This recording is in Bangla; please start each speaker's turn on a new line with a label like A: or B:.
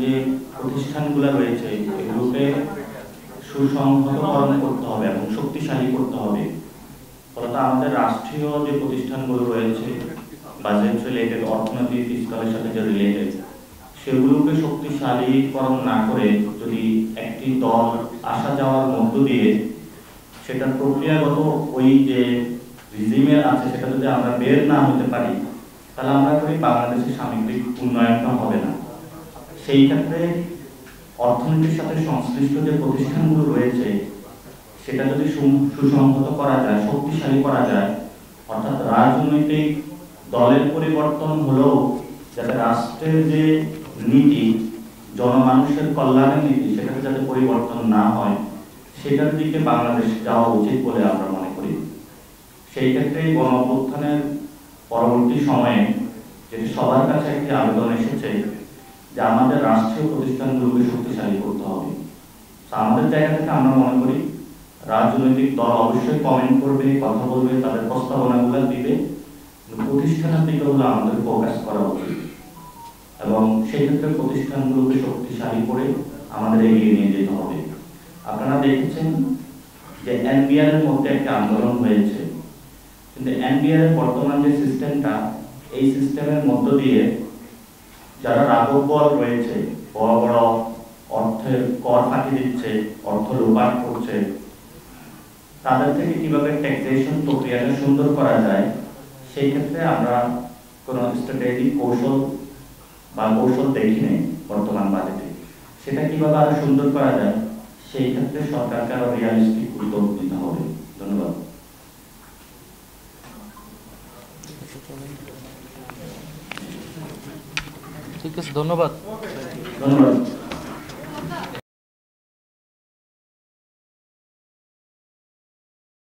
A: যে প্রতিষ্ঠানগুলো রয়েছে এগুলোকে সুসংহতকরণ করতে হবে এবং শক্তিশালী করতে হবে। ফলত আমাদের রাষ্ট্রীয় যে প্রতিষ্ঠানগুলো রয়েছে বাজেট রিলেটেড, অর্থনৈতিক ফিসকালের সাথে যে রিলেটেড, সেগুলোকে শক্তিশালীকরণ না করে যদি একটি দল আসা যাওয়ার মধ্য দিয়ে সেটার প্রক্রিয়াগত ওই যে রিজিমের আছে সেটা যদি আমরা বের না হতে পারি, তাহলে আমরা করি বাংলাদেশের সামগ্রিক উন্নয়নটা হবে না। সেই ক্ষেত্রে অর্থনীতির সাথে সংশ্লিষ্ট যে প্রতিষ্ঠানগুলো রয়েছে সেটা যদি সুসংহত করা যায়, শক্তিশালী করা যায়, অর্থাৎ রাজনৈতিক দলের পরিবর্তন হলেও যাতে রাষ্ট্রের যে নীতি, জনমানুষের কল্যাণের নীতি, সেটাতে যাতে পরিবর্তন না হয়, সেটার দিকে বাংলাদেশ যাওয়া উচিত বলে আমরা মনে করি। সেই ক্ষেত্রে গণ অভ্যুত্থানের পরবর্তী সময়ে যেটি সবার কাছে একটি আবেদন এসেছে যে আমাদের রাষ্ট্রীয় প্রতিষ্ঠানগুলোকে শক্তিশালী করতে হবে। আমাদের জায়গা থেকে আমরা মনে করি রাজনৈতিক দল অবশ্যই কমেন্ট করবে, কথা বলবে, তাদের প্রস্তাবনাগুলো দিবে, প্রতিষ্ঠানের দিকে হলো আমাদের ফোকাস করা উচিত এবং সেই ক্ষেত্রে প্রতিষ্ঠানগুলোকে শক্তিশালী করে আমাদের এগিয়ে নিয়ে যেতে হবে। আপনারা দেখেছেন যে এনবিআর এর মধ্যে একটা আন্দোলন হয়েছে, কিন্তু এনবিআর এর বর্তমান যে সিস্টেমটা, এই সিস্টেমের মধ্য দিয়ে যারা রাঘববল রয়েছে, বড় বড় অর্থের কর ফাঁকি দিচ্ছে, অর্থ লোপাট করছে, তাদের থেকে কিভাবে ট্যাক্সেশন প্রক্রিয়াটা সুন্দর করা যায়, সেই ক্ষেত্রে আমরা কোনো স্ট্র্যাটেজিক কৌশল দেখি নেই বর্তমান বাজেটে। সেটা কিভাবে আরো সুন্দর করা যায়, সেই ক্ষেত্রে সরকারকে আরো রিয়ালিস্টিক উদ্যোগ নিতে হবে। ধন্যবাদ।
B: ঠিক আছে, ধন্যবাদ।
A: ধন্যবাদ।